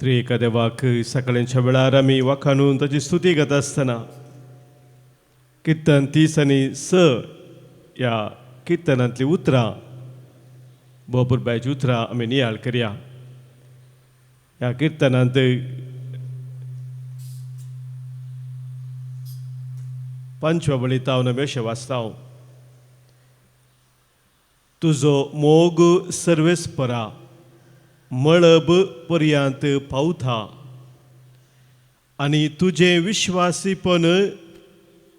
त्रिएका देवाक सकाळच्या वेळार आमी वखाणून ताची स्तुती करता आसतना किर्तन 30 आनी 6 ह्या किर्तनांतलीं उतरां भोवपुरबायची उतरां आमी नियाळ करया. ह्या किर्तनांत पंचवबळी तावन आमी अशें वाचता. तुजो मोग सर्वेस्परा मळब पर्यंत पावता आनी तुजें विश्वासीपण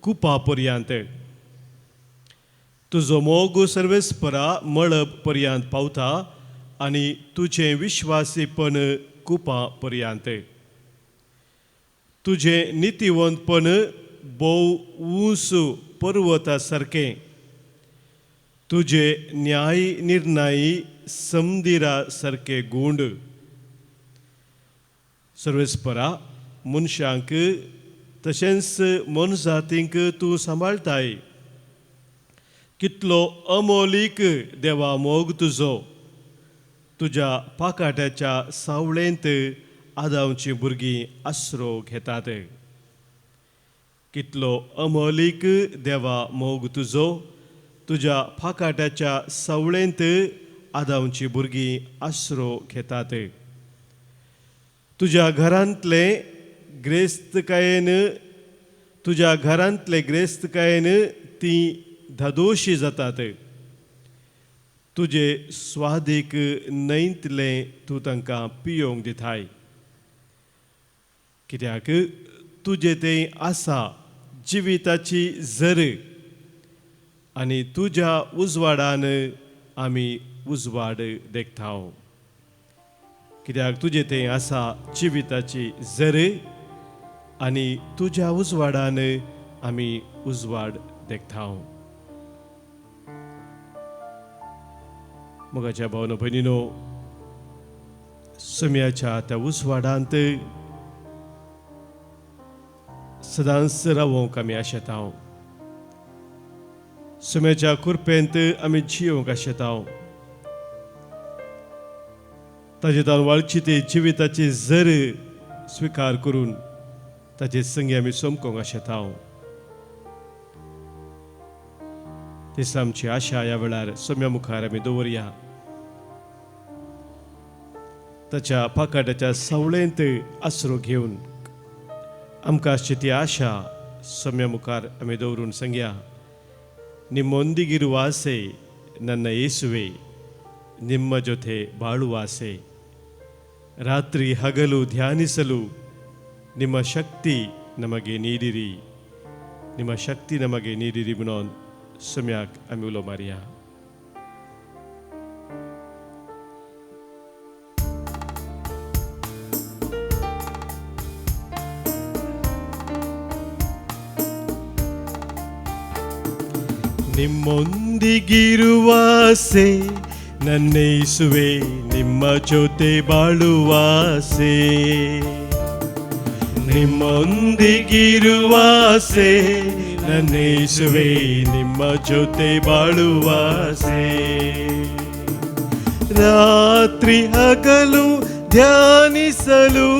कुपा पर्यंत. तुजो मोग सर्वेस्परा मळब पर्यंत पावता आनी तुजें विश्वासीपण कुपा पर्यंत. तुजें नितिवंतपण भोव ऊंच पर्वता सारकें. तुजे न्याय निर्णय समदिरा सारके गूंड. सर्वेस्परा मनशांक तशेंच मनजातींक तूं सांबाळताय. कितलो अमोलीक देवा मोग तुजो. तुज्या पाकाट्याच्या सावळेंत आदांची भुरगीं आसरो घेतात. कितलो अमोलीक देवा मोग तुजो. तुज्या फाकाट्याच्या सावळेंत आदांची भुरगीं आसरो घेतात. तुज्या घरांतले ग्रेस्तकायेन तीं धादोशी जातात. तुजे स्वादीक न्हंयतलें तूं तांकां पियोंक दिताय. कित्याक तुजे तें आसा जिविताची झर आनी तुज्या उजवाडान आमी उजवाड देखताव. कित्याक तुजे तें आसा जिविताची झर आनी तुज्या उजवाडान आमी उजवाड देखताव. मोगाच्या भावनो भयणीनो, सुम्याच्या त्या उजवाडांत सदांच रावोंक आमी आशेताव. सुम्याच्या कुरपेंत आमी जियोंक आशेताव. ताजे तावन वाळची ती जिविताची झर स्विकार करून ताचे संगी आमी सोमकोंक आशेताव. ती आमची आशा ह्या वेळार सोम्या मुखार आमी दवरया. ताच्या पाकाट्याच्या सावळेंत आसरो घेवन आमकां आसची ती आशा सोम्या मुखार आमी दवरून सांगया. ನಿಮ್ಮೊಂದಿಗಿರುವಾಸೆ ನನ್ನ ಯೇಸುವೆ, ನಿಮ್ಮ ಜೊತೆ ಬಾಳುವಾಸೆ. ರಾತ್ರಿ ಹಗಲು ಧ್ಯಾನಿಸಲು ನಿಮ್ಮ ಶಕ್ತಿ ನಮಗೆ ನೀಡಿರಿ. ನಿಮ್ಮ ಶಕ್ತಿ ನಮಗೆ ನೀಡಿರಿ म्हणून सुम्याक आमी उलो मारया. ನಿಮ್ಮೊಂದಿಗಿರುವಾಸೆ ನನ್ನ ಯೇಸುವೆ, ನಿಮ್ಮ ಜೊತೆ ಬಾಳುವಾಸೆ. ನಿಮ್ಮೊಂದಿಗಿರುವಾಸೆ ನನ್ನ ಯೇಸುವೆ, ನಿಮ್ಮ ಜೊತೆ ಬಾಳುವಾಸೆ. ರಾತ್ರಿ ಹಗಲು ಧ್ಯಾನಿಸಲು,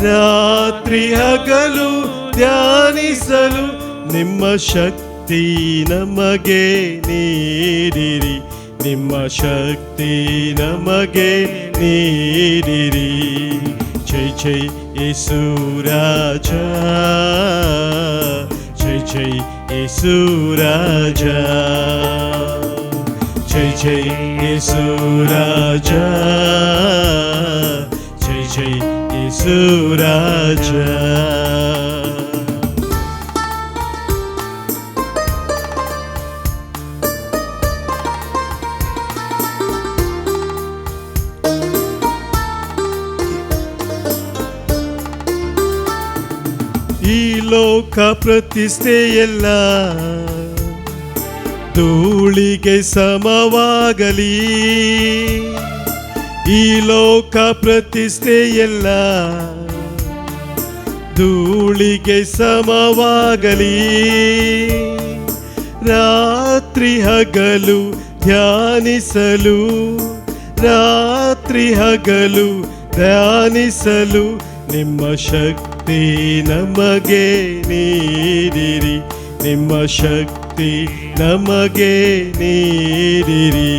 ರಾತ್ರಿ ಹಗಲು ಧ್ಯಾನಿಸಲು ನಿಮ್ಮ ಶಕ್ತಿ ನಮಗೆ ನೀಡಿರಿ. ನಿಮ್ಮ ಶಕ್ತಿ ನಮಗೆ ನೀಡಿರಿ. ಜೈ ಜೈ ಯೇಸು ರಾಜ, ಜೈ ಜೈ ಯೇಸು ರಾಜ, ಜೈ ಜೈ ಯೇಸು ರಾಜ, ಜೈ ಜೈ ಯೇಸು ರಾಜ. ಈ ಲೋಕ ಪ್ರತಿಷ್ಠೆಯೆಲ್ಲ ಧೂಳಿಗೆ ಸಮವಾಗಲಿ. ಈ ಲೋಕ ಪ್ರತಿಷ್ಠೆಯೆಲ್ಲ ಧೂಳಿಗೆ ಸಮವಾಗಲಿ. ರಾತ್ರಿ ಹಗಲು ಧ್ಯಾನಿಸಲು, ರಾತ್ರಿ ಹಗಲು ಧ್ಯಾನಿಸಲು ನಿಮ್ಮ ಶಕ್ತಿ ನಮಗೆ ನೀಡಿರಿ, ನಿಮ್ಮ ಶಕ್ತಿ ನಮಗೆ ನೀಡಿರಿ.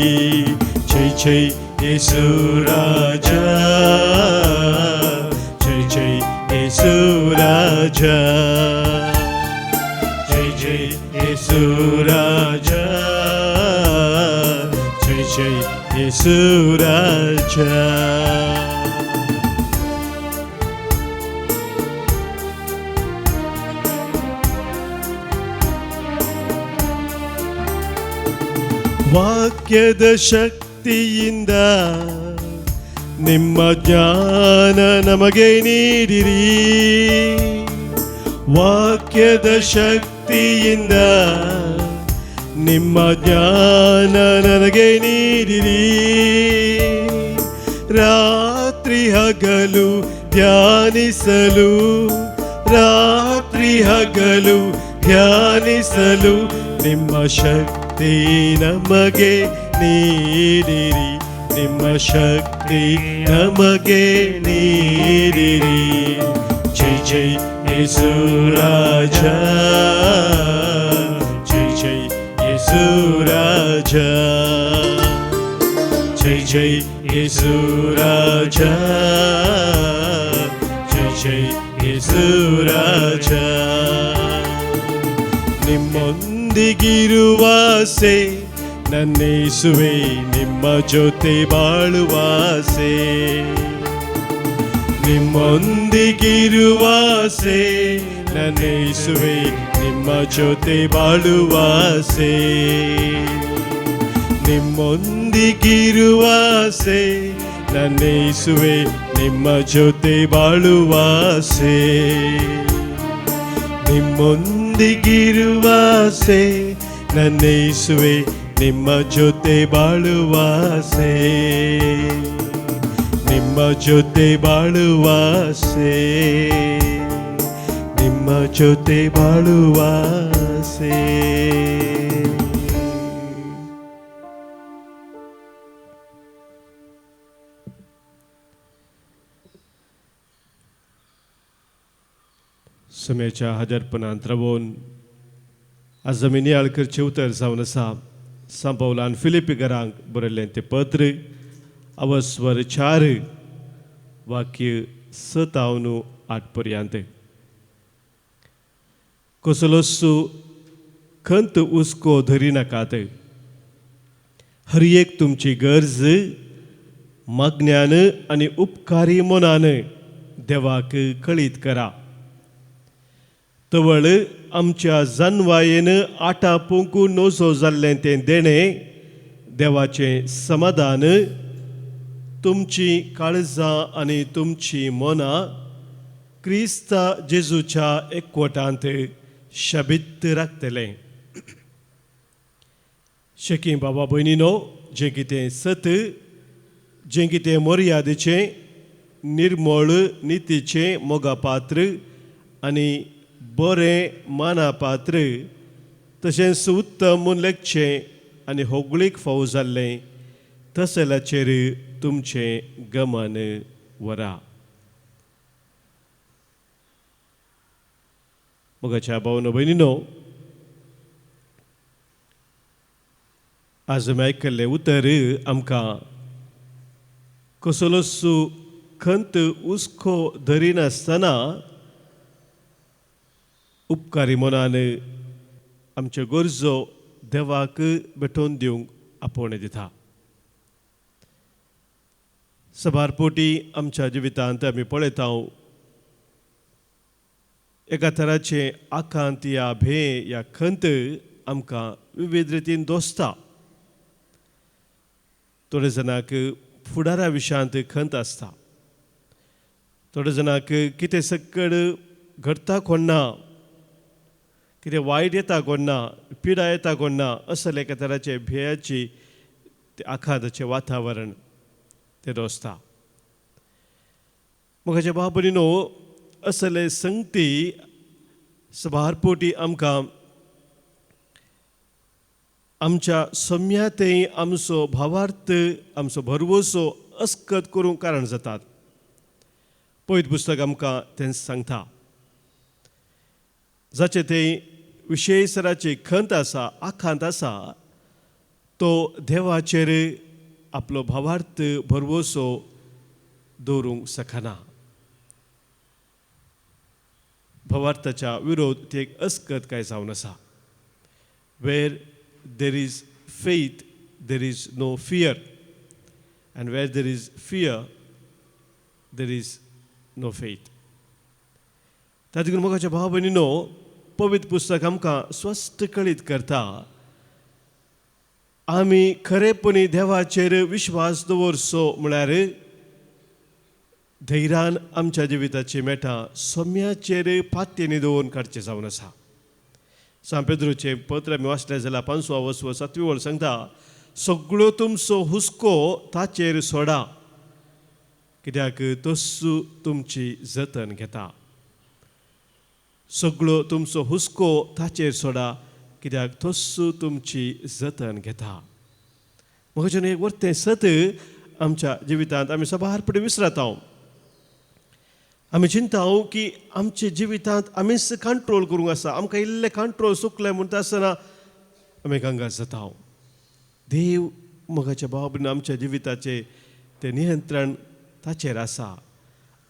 ಜೈ ಜೈ ಯೇಸು ರಾಜ, ಜೈ ಜೈ ಯೇಸು ರಾಜ, ಜೈ ಜೈ ಯೇಸು ರಾಜ, ಜೈ ಜೈ ಯೇಸು ರಾಜ. ವಾಕ್ಯದ ಶಕ್ತಿಯಿಂದ ನಿಮ್ಮ ಜ್ಞಾನ ನಮಗೆ ನೀಡಿರಿ, ವಾಕ್ಯದ ಶಕ್ತಿಯಿಂದ ನಿಮ್ಮ ಜ್ಞಾನ ನನಗೆ ನೀಡಿರಿ. ರಾತ್ರಿ ಹಗಲು ಧ್ಯಾನಿಸಲು, ರಾತ್ರಿ ಹಗಲು ಧ್ಯಾನಿಸಲು ನಿಮ್ಮ ಶಕ್ತಿ ನಮಗೆ ನೀಡಿರಿ, ನಿಮ್ಮ ಶಕ್ತಿ ನಮಗೆ ನೀಡಿರಿ. ಜೈ ಜೈ ಯೇಸು ರಾಜ, ಜೈ ಜೈ ಯೇಸು ರಾಜ, ಜೈ ಜೈ ಯೇಸು ರಾಜ, ಜೈ ಜೈ ಯೇಸು ರಾಜ. ನಿಮ್ಮೊಂದಿಗಿರುವಾಸೆ ನನ್ನೇಸುವೆ, ನಿಮ್ಮ ಜೊತೆ ಬಾಳುವಾಸೆ, ನಿಮ್ಮೊಂದಿಗಿರುವಾಸೆ ನನ್ನೇಸುವೆ, ನಿಮ್ಮ ಜೊತೆ ಬಾಳುವಾಸೆ, ನಿಮ್ಮೊಂದಿಗಿರುವಾಸೆ ನನ್ನೇಸುವೆ, ನಿಮ್ಮ ಜೊತೆ ಬಾಳುವಾಸೆ, ನಿಮ್ಮೊಂದಿಗಿರುವಾಸೆ ನನ್ನೇಸುವೆ, ನಿಮ್ಮ ಜೊತೆ ಬಾಳುವಾಸೆ, ನಿಮ್ಮ ಜೊತೆ ಬಾಳುವಾಸೆ, ನಿಮ್ಮ ಜೊತೆ ಬಾಳುವಾಸೆ. समेच्या हजरपणांत रावून आज जमिनी आळकरचे उतर जावन आसा. सांपावलान फिलिपिकरांक बरयल्लें तें पत्र अवस्वर 4 वाक्य 7-8 पर्यंत. कसलोसो खंत हुस्को धरी नाकात, हर एक तुमची गरज मागण्यान आनी उपकारी मनान देवाक कळीत करा. तवळ आमच्या जानवायेन आटापूंक नोजो जाल्लें तें देणें देवाचें समाधान तुमची काळजां आनी तुमची मनां क्रिस्ता जेजूच्या एकवटांत शाबीत राखतलें. शेकी बाबा भयणीनो, जें कितें सत, जें कितें मर्यादेचें, निर्मळ नितीचें, मोगापात्र आनी बरें मानापात्र, तशेंच उत्तम मुल्लेचें आनी होगळीक फावो जाल्लें तसलाचेर तुमचें गमन व्हरा. मोगाच्या भावनो भयणीनो, आज आमी आयकल्लें उतर आमकां कसलोसो खंत हुस्को धरिनासतना उपकारी मनान आमच्यो गरजो देवाक भेटोवन दिवंक आपोवणें दिता. सभारपोटी आमच्या जिवितांत आमी पळयता एका तराचें आकांत या भेय या खंत आमकां विविध रितीन दोसता. थोड्या जाणांक फुडारा विशयांत खंत आसता, थोड्या जाणांक कितें सकड घडटा कोण ना, कितें वायट येता कोण ना, पिडा येता कोण ना, असले एका तराचे भेयाची आखादाचें वातावरण तें दोसता. मोगाचे भाव भयणीनो, असले संगती सभारपोटी आमकां आमच्या सम्यातेय आमचो भावार्थ, आमचो भरवोसो अस्कत करूंक कारण जातात. पवित्र पुस्तक आमकां तें सांगता जाचे ते विशेषराची खंत आसा आखांत आसा तो देवाचेर आपलो भावार्थ भरवोसो दवरूंक शकना. भावार्थाच्या विरोध ती एक अस्कत काय जावन आसा. Where there is faith there is no fear and where there is fear there is no faith. तातूंत मोगाच्या भाव भयणीनो पवित्र पुस्तक आमकां स्पश्ट कळीत करता आमी खरेपणी देवाचेर विश्वास दवरचो म्हळ्यार धैर्यान आमच्या जिविताची मेटां सोम्याचेर पातयेनी दवरून काडचें जावन आसा. सांत पेद्रूचें पत्र आमी वाचलें जाल्यार 5 वसव 7 वळ सांगता सगळो तुमचो हुस्को ताचेर सोडा कित्याक तोच तुमची जतन घेता. सगळो तुमचो हुस्को ताचेर सोडा कित्याक तोच तुमची जतन घेता. म्हजें एक वर्तें सत आमच्या जिवितांत आमी सबारपणी विसरता. आमी चिंताव की आमच्या जिवितांत आमीच कंट्रोल करूंक आसा आमकां इल्लें कंट्रोल सुकलें म्हणटा आसतना आमी कांगाळ जाता. देव मोगाच्या बाबतीन आमच्या जिविताचें तें नियंत्रण ताचेर आसा.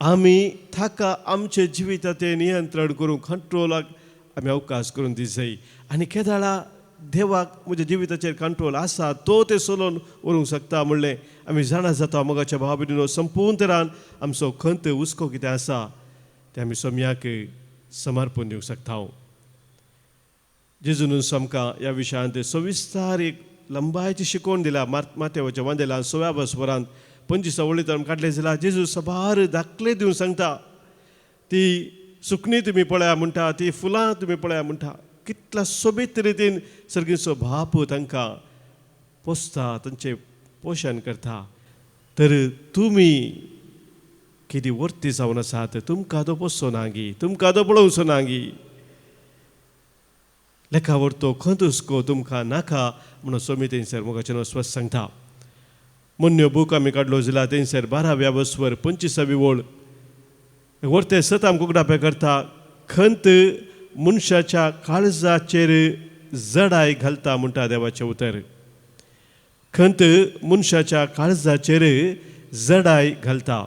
आमी ताका आमचे जिविताचें नियंत्रण करूंक कंट्रोलाक आमी अवकाश करून दी जाय. आनी केदाळा देवाक म्हज्या जिविताचेर कंट्रोल आसा तो तें चलोवन व्हरूंक शकता म्हणलें आमी जाणा जाता. मोगाच्या भावा भयणीनो संपूर्ण तरान आमचो खंत हुस्को कितें आसा तें आमी सोम्याक समर्पण दिवंक शकता. जेजून आमकां ह्या विशयांत सविस्तार एक लंबायची शिकवण दिल्या. माथेवाच्या वांदेलान 6व्या बसवरांत 25 वळींतल्यान काडलें जाल्यार जेजू सबार दाखले दिवन सांगता ती सुकणीं तुमी पळया म्हणटा ती फुलां तुमी पळया म्हणटा. कितल्या सोबीत रितीन सर्गीचो बाप तांकां पोसता तांचें पोशण करता. तर तुमी कितें वर्ती जावन आसात तुमकां तो पोसचो ना गी तुमकां तो पळोवचो ना गी. लेखा व्हरतो खंत हुस्को तुमकां नाका म्हणून सोमी थंयसर मोगाचें स्वस्थ सांगता. मोन्य बूक आमी काडलो जाल्यार थंयसर 12व्या बसवर 25वी वळ वर्तें सत आमकां उगडापे करता. खंत मनशाच्या काळजाचेर जडाय घालता म्हणटा देवाचें उतर. खंत मनशाच्या काळजाचेर जडाय घालता.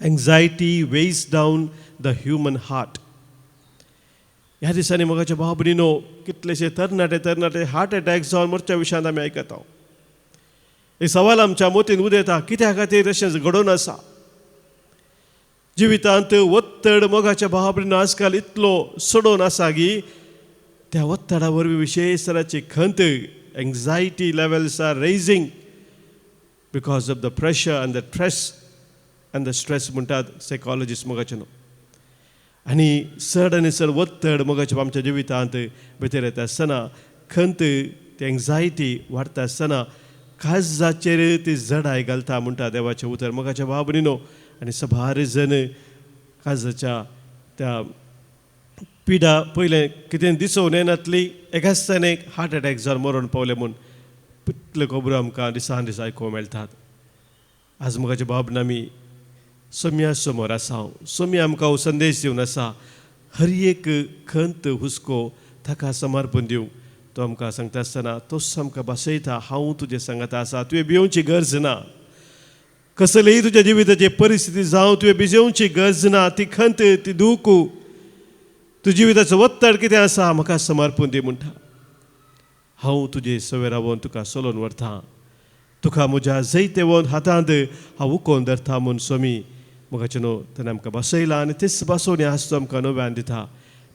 Anxiety weighs down the human heart. ह्या दिसांनी मोगाच्या भाव भयणीनो कितलेशे तरणाटे हार्ट अटॅक जावन मरच्या विशयांत आमी आयकता. एक सवाल आमच्या मोतीन उदेता कित्या खातीर अशें घडोवन आसा. जिवितांत वत्तड मोगाच्या भावा भयणीनो आजकाल इतलो सडोवन आसा की त्या वत्तडा वरवीं विशेश तराची खंत anxiety levels are raising because of the pressure and the stress म्हणटात सायकॉलॉजिस्ट मोगाचे न्हू. आनी चड आनी चड वत्तड मोगाच्या आमच्या जिवितांत भितर येता आसतना खंत ती एंग्जायटी वाडटा आसतना काळजाचेर ती जडाय घालता म्हणटा देवाचें उतर. मोगाच्या भावा भयणीनो आनी सबार जण काळजाच्या त्या पिडा पयलें कितें दिसून येनातली एकाचतान एक हार्ट अटॅक जावन मरण पावले म्हूण कितल्यो खबरो आमकां दिसान दीस आयकूंक मेळटात. आज मोगाच्या भावा भयणी आमी सोम्या समोर आसा. सोमी आमकां हो संदेश दिवन आसा हर एक खंत हुस्को ताका समर्पण दिवंक. तो आमकां सांगता आसतना तोच आमकां बसयता हांव तुजे सांगात आसा. तुवें भिवची गरज ना. कसलेही तुज्या जिविताची परिस्थिती जावं तुवें भिजेवची गरज ना. ती खंत ती दूख तुज्या जिविताचो वत्तड कितें आसा म्हाका समर्पण दी म्हणटा. हांव तुजे सवे रावून तुका चलोवन व्हरतां. तुका म्हज्या जैतेवन हातांत हांव उखोवन धरता म्हूण सोमी मोगाचें न्हू ताणें आमकां बसयलां आनी तेच बसोवणी आसता आमकां नव्यान दिता.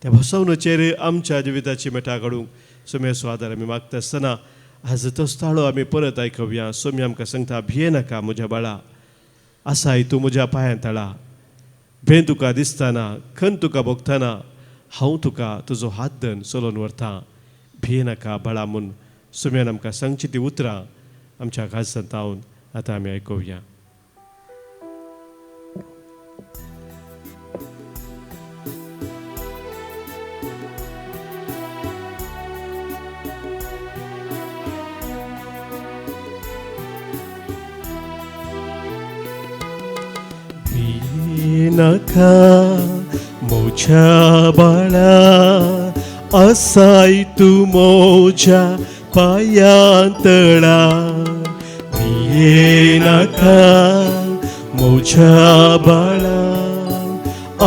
त्या बसवणेचेर आमच्या जिविताची मेटां काडूंक सोम्याचो आदार आमी मागता आसतना आज तोच ताळो आमी परत आयकुया. सोमी आमकां सांगता भियेनाका म्हज्या बाळा आसाय तूं म्हज्या पांयां तळा. भें तुका दिसतना खंत तुका भोगतना हांव तुका तुजो हात धरून चलोवन व्हरतां. भियेनाका बाळा म्हूण सोम्यान आमकां सांगची ती उतरां आमच्या काळजांतावन आतां आमी आयकुया. नका मोठ्या बाळा असाय तू मोच्या पायांतळा भिये नका मोठ्या बाळा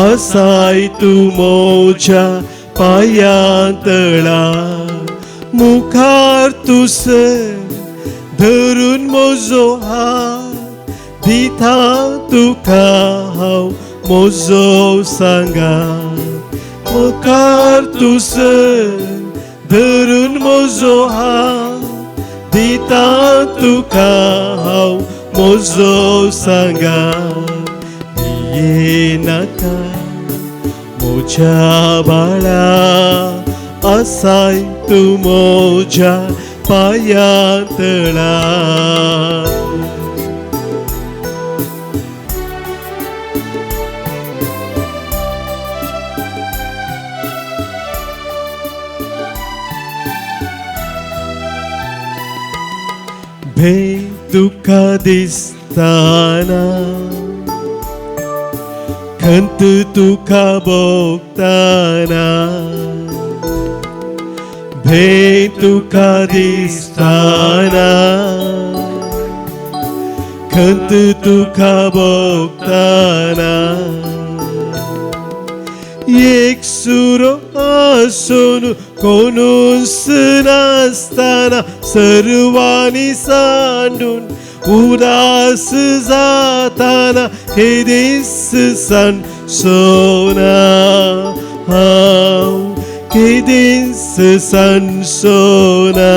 असाय तू मोच्या पायांतळा मुखार तुसर धरून मोजो हात दिता तुका हांव मोजो सांगा मुखार तुसर धरून मोजो हात दिता तुका हांव मोजो सांगा भिये नाका मोच्या बाळा असाय तू मोच्या पायांतळा भय तुका दिसताना खंत तुका भोगताना भय तुका दिसताना खंत तुका भोगताना एक सुरो आसून कोणूच नासताना सर्वांनी सांडून उदास जाताना हे दीस सणसोना हांव हे दीस सणसोना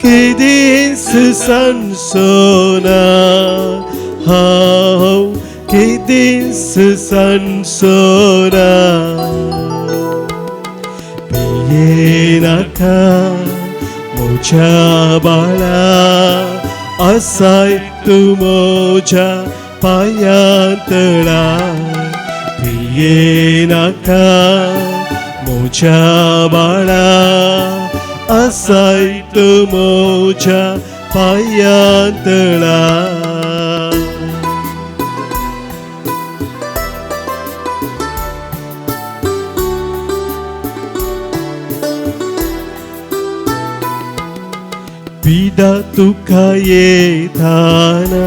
हे दीस सणसोना हांव हे दीस सणसोना भिये नाका मोच्या बाळा असाय तू मोच्या पायांतळा भिये नाका मोच्या बाळा असाय तू मोच्या पायांतळा पिडा तुका येताना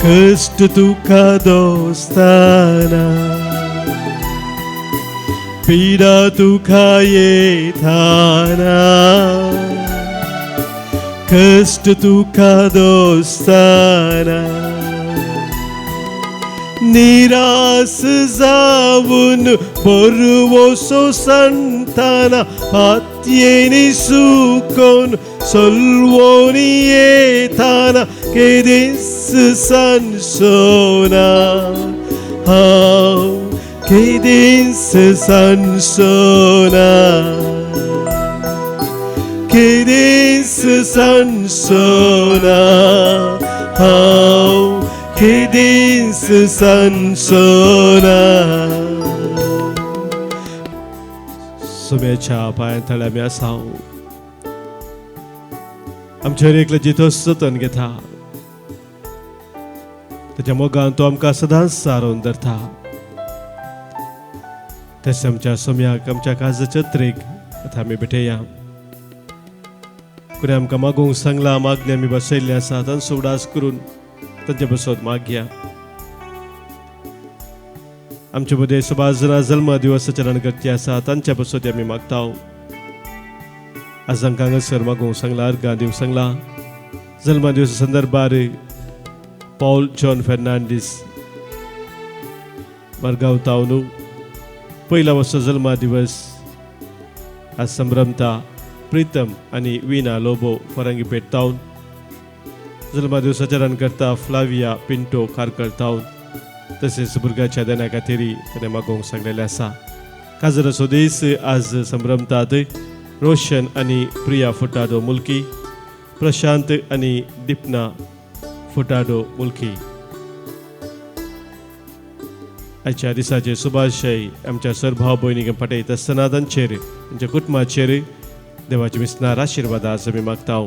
कष्ट तुका दोस्ताना पिडा तुका येताना कष्ट तुका दोस्ताना निराश जाऊन बरवसो सांगताना हातयेनी सुकोन सलवोनी येताना के दीस सणसोना हांव के दीस सणसोना के दीस सणसोना हांव के दीस सणसोना सुम्याच्या पायांतळ्या आमी आसाव आमच्या एकलो जितो सतन घेता त्याच्या मोगान तो आमकां सदांच सारोवन धरता तशें आमच्या सोम्याक आमच्या काळजाच्या त्रेक आतां आमी भेटया कोणी आमकां मागूंक सांगला मागणी आमी बसयल्ली आसा तांचो उडास करून तांचे बसत मागया आमचे मदें सुभाष जाणां जल्म दिवस आचरण करची आसा तांच्या बसत आमी मागता आज तांकां हांगासर मागूंक सांगला अर्गां दिवंक सांगला जल्म दिवसा संदर्भार पौल जॉन फेर्नांडीस मरगांव तावनू पहिला वर्ष जल्मा दिवस आज संभ्रमता प्रीतम आनी विना लोबो फरंगी पेट तावन जल्मा दिवसाचरण करता फ्लाविया पिंटो कारकळ तावन तसेच भुरग्याच्या देण्या खातीर ताणें मागोवंक सांगलेलें आसा काजर असो दीस आज संभ्रमतात रोशन आनी प्रिया फुटाडो मुल्की प्रशांत आनी दिपना फुटाडो मुल्की आजच्या दिसाचे शुभाशय आमच्या सर भाव भयणीक पाठयत आसतना तांचेर तांच्या कुटुंबाचेर देवाचे मिसनार आशिर्वाद आज आमी मागता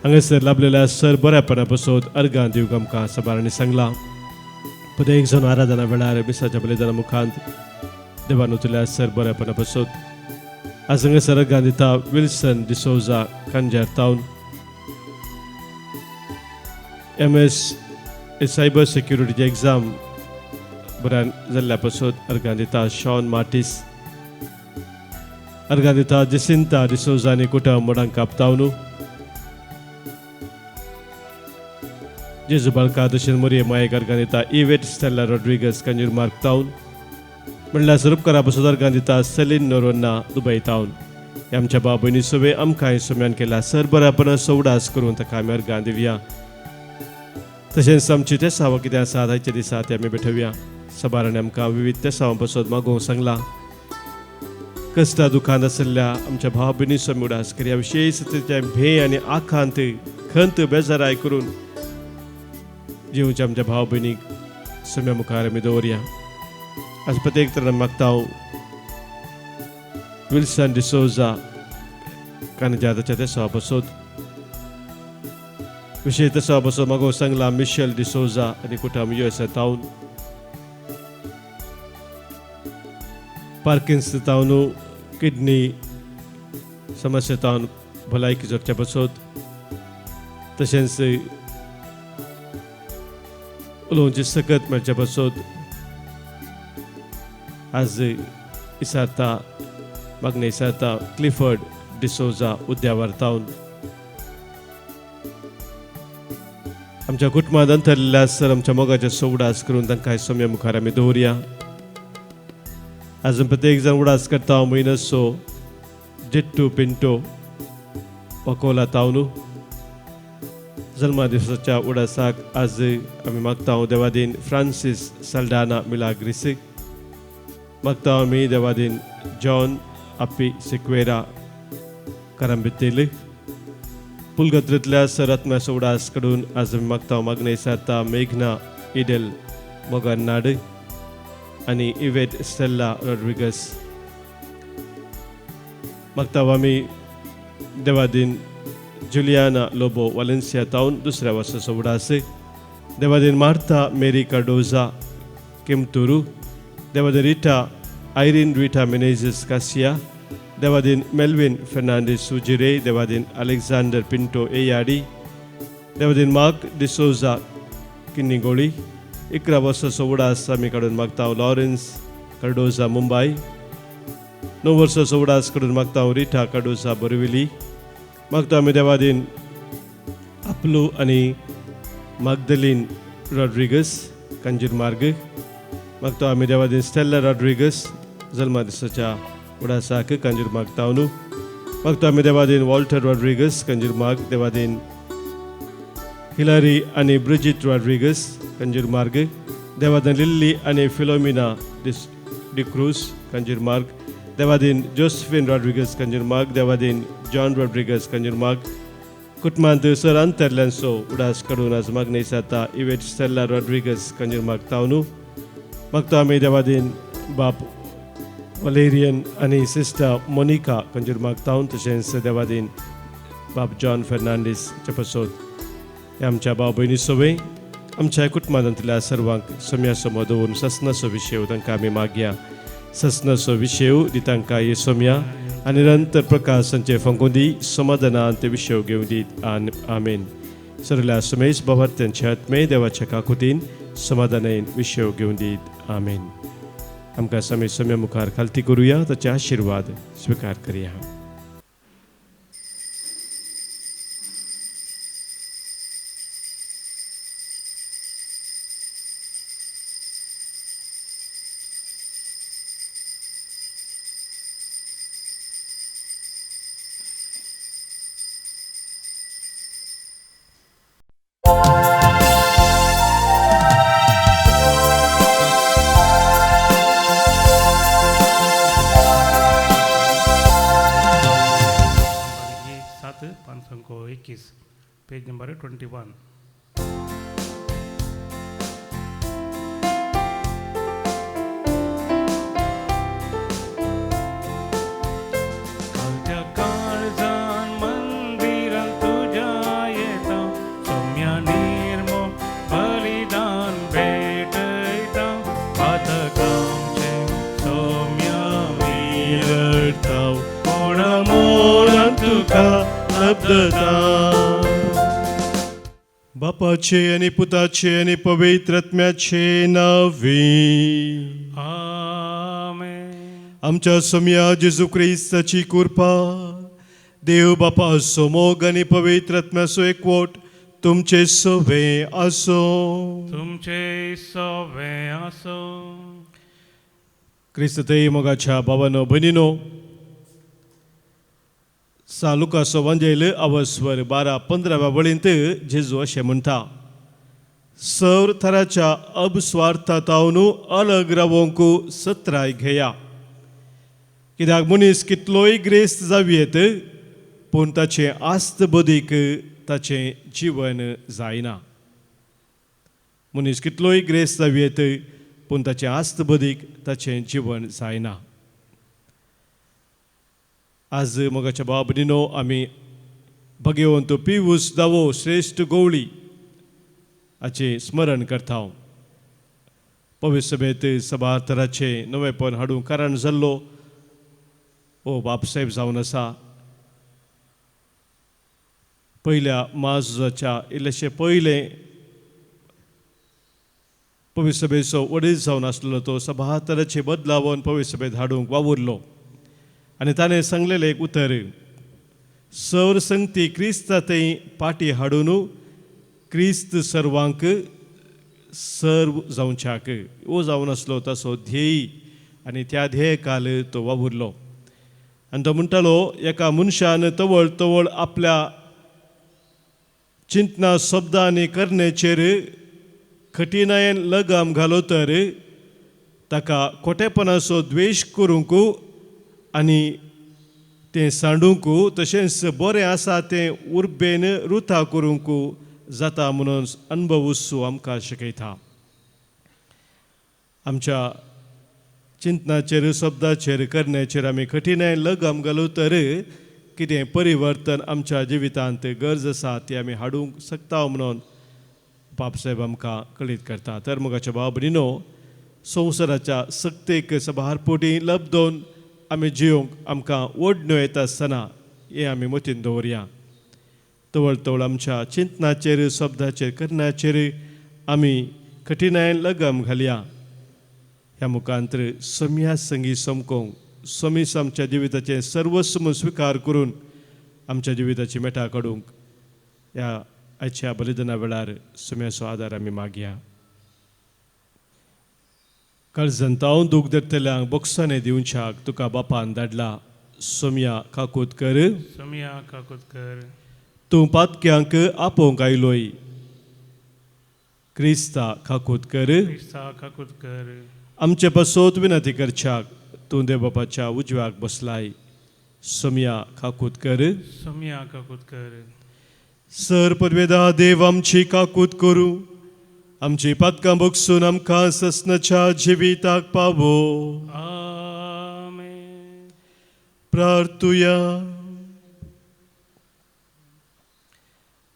हांगासर लाभलेल्या सर बऱ्यापणा बसोत अर्गां दिवंक आमकां सबारांनी सांगला. पुदे एक जण आराधना वेळार मिसाच्या बलिदाना मुखांत देवान उतरल्या सर बऱ्यापणा बसोत. आज हांगासर अर्गां दिता विल्सन डिसोजा कांजार टावन. MS सायबर सिक्युरिटीची एग्जाम बऱ्यान जाल्ल्या पासत अर्गां दिता शॉन मार्टिस. अर्गां दिता जसिंता डिसोजा आनी कुटुंब मोडांक कापतावन. जेजू बाळका दशीन मोरये मायेक अर्गां दिता इवेट Stella Rodrigues Kanjur mark town. म्हणल्यार स्वरूपकारा पासत अर्गां दिता सेलीन नोरोन्ना दुबय टावन. हे आमच्या भाव भयणी सोबे आमकां सोम्यान केला सर बऱ्यापणा सवडास करून ताका आमी अर्गां दिवया. तशेंच आमची ते साव कितें आसा आयच्या दिसा ते आमी भेटवया. सबारांनी आमकां विविध ते साव पासत मागोवंक सांगला. कश्टा दुखांत आशिल्ल्या आमच्या भाव भयणी सोमी उडास कर. ह्या विशेषतेच्या भे आनी आखांत खंत बेजाराय करून जिवच्या आमच्या भाव भयणीक सोम्या मुखार आमी दवरया. आज प्रत्येक तरान मागता हांव विल्सन डिसोजा कानजादाच्या ते साव पासत विशेष तसा बसो मागो सांगला मिशेल डिसोजा आनी कुटुंब USA टावन. पार्किन्स टावन किडनी समस्या टावन भलायकी जोडच्या बसत. तशेंच उलोवची सकत मेळच्या बसत. आज इसारता मागणे इसारता क्लिफर्ड डिसोजा उद्यावर टावन. आमच्या कुटुंबांत अंतरलेल्या सर आमच्या मोगाच्या सोवडास करून तांकां सोम्या मुखार आमी दवरया. आजून प्रत्येक जण उडास करता म्हयनसो जिट्टू पिंटो वकोला टावन. जल्मा दिसाच्या उडासाक आज आमी मागता देवादीन फ्रांसीस साल्डाना मिलाग्रिस. मागता आमी देवादीन जॉन आप्पी सिक्वेरा करंबितेल. पुलगत्रीतल्या सरत्म्या सोवडास कडून आज आमी मागता मागणे इसारता मेघना इडेल मोगन नाड आनी इवेट स्टेला रॉड्रिगस. मागता आमी देवादीन जुलियाना लोबो वालेन्सिया टावन दुसऱ्या वर्सा सोवडास. देवादीन मार्था मेरी कार्डोजा किमतुरू. देवादीन रिटा आयरीन रिटा मेनेझेस कासिया. देवादीन मेल्विन फेर्नांडीस सुजिरे. देवादीन अलेक्झांडर पिंटो एयाडी. देवादीन मार्क डिसोजा किन्निगोळी. 11 वर्सां सोवडास आमी काडून मागता लॉरेन्स कार्डोजा मुंबय. 9 वर्सां सोवडास काडून मागता रिटा कार्डोजा बोरिविली. मागता आमी देवादीन आपलू आनी मागदलीन रॉड्रिगस कांजीर मार्ग. मागता आमी देवादीन स्टेला रॉड्रिगस जल्मा दिसाच्या उडासाक कांजीर मार्ग टावन. मागता आमी देवादीन वॉल्टर रॉड्रिगस कांजीर मार्ग. देवादीन हिलारी आनी ब्रिजिट रॉड्रिगस कांजीर मार्ग. देवादीन लिल्ली आनी फिलोमिना डिक्रूज कांजीर मार्ग. देवादीन जोसेफिन रॉड्रिगस कांजीर मार्ग. देवादीन जॉन रॉड्रिगस कांजीर मार्ग. कुटुंबांत सर अंतरल्यांचो उडास काडून आज मागणे इसारता इवेट स्टेला रॉड्रिगस कांजीर मार्ग टावन. मागता आमी देवादीन बाप वलेरियन आनी सिस्टर मोनिका कांजीर मार्ग टावन. तशेंच देवादीन बाप जॉन फेर्नांडीस चे पासत हे आमच्या भाव भयणी सोबे आमच्या कुटुंबांतल्या सर्वांक सोम्या समोर दवरून ससनाचो विशय तांकां आमी मागया. ससनाचो विशय दितांकां ये सोम्या आनी निरंतर प्रकाश तांचे फंगुंदी समाधानान ते विशय घेवन दीत आमेन. सरल्या सुमेश बाबार त्यांच्या आत्मे देवाच्या काकुतीन समाधानान विशय घेवन दीत आमेन. आमकां समे सोम्या मुखार खालती करुया ताचे आशिर्वाद स्वीकार करया. Page number 21. काळजान मंदिरांत तुझ्या तुका लब्धता. बापाचे आणि पुताचे आणि पवित्रात्म्याचे नावे. आमेन. आमच्या सोम्या जेजू ख्रिस्ताची कृपा, देव बापा सोमोग आणि पवित्रात्म्याचो एकवट तुमचे सोबे असो. तुमचे सोबे असो. क्रिस्तते मोगाच्या भावानो भयणीनो, लुकाचो वांजेल अवस्वर 12-15 वळींत जेजू अशें म्हणटा, सर थराच्या अबस्वार्थातावन अलग रावोंक सत्राय घेया. कित्याक मनीस कितलोय ग्रेस्त जावी येत, पूण ताचे आस्त बदीक ताचें जीवन जायना. मनीस कितलोय ग्रेस्त जावी येत, पूण ताचें आस्त बदीक ताचें जीवन जायना. आज मोगाच्या भाव भयणीनो, आमी भगवंत पिवूस दावो श्रेष्ठ गवळी हाचे स्मरण करता. पवित्र सभेत सभातराचे नवेपण हाडूंक कारण जाल्लो हो बापसाहेब जावन आसा. पयल्या माजाच्या इल्लेशे पयले पवित्र सभेचो वडील जावन आसलेलो तो सभातराचे बदलावन पवित्र सभेत हाडूंक वावुरलो. आनी ताणें सांगलेलें एक उतर, सर संगती क्रिस्तांतय पाटी हाडून क्रिस्त सर्वांक सर्व जावच्याक हो जावन आसलो ताचो ध्येय. आनी त्या ध्येयकाल तो वावुरलो. आनी तो म्हणटालो, एका मनशान तवळ तवळ आपल्या चिंतना शब्द आनी करण्याचेर कठिनायेन लगाम घालो तर ताका खोटेपणाचो द्वेश करूंक आनी तें सांडूंक, तशेंच बरें आसा तें उर्बेन रुथा करूंक जाता म्हणून अनुभवूच आमकां शिकयता. आमच्या चिंतनाचेर शब्दाचेर करण्याचेर आमी कठिनाय लगाम घालू तर कितें परिवर्तन आमच्या जिवितांत गरज आसा ती आमी हाडूंक शकता म्हणून बापसाहेब आमकां कळीत करता. तर मोगाच्या भाव भयणीनो, संवसाराच्या सक्तेक सभारपोटी लबदोन आमी जियोंक आमकां ओडण्यो येता आसतना हे आमी मतीन दवरया. तवळ तवळ आमच्या चिंतनाचेर शब्दाचेर करण्याचेर आमी कठिनायेन लगाम घालया. ह्या मुखांतर सम्या संगी समकोंक, समीस आमच्या जिविताचें सर्वस्व म्हूण स्विकार करून आमच्या जिविताची मेटा काडूंक ह्या आयच्या बलिदाना वेळार सम्याचो आदार आमी मागया. काळजंतावन दूख धरतल्यांक बोक्साने दिवच्याक तुका बापान धाडला. सोम्या काकुतकर, सोम्या काकुतकर, तूं पातक्यांक आपोवंक आयलोय. क्रिस्ता काकुतकर, क्रिस्ता काकुतकर, आमचे पासोत विनंती करच्याक तूं देव बापाच्या उजव्याक बसलाय. सोम्या काकुतकर, सोम्या काकुतकर, सर परवेदा देव आमची काकूत करूं, आमची पातकां बगसून आमकां ससनाच्या जिविताक पावो. आमेन. प्रार्थुया.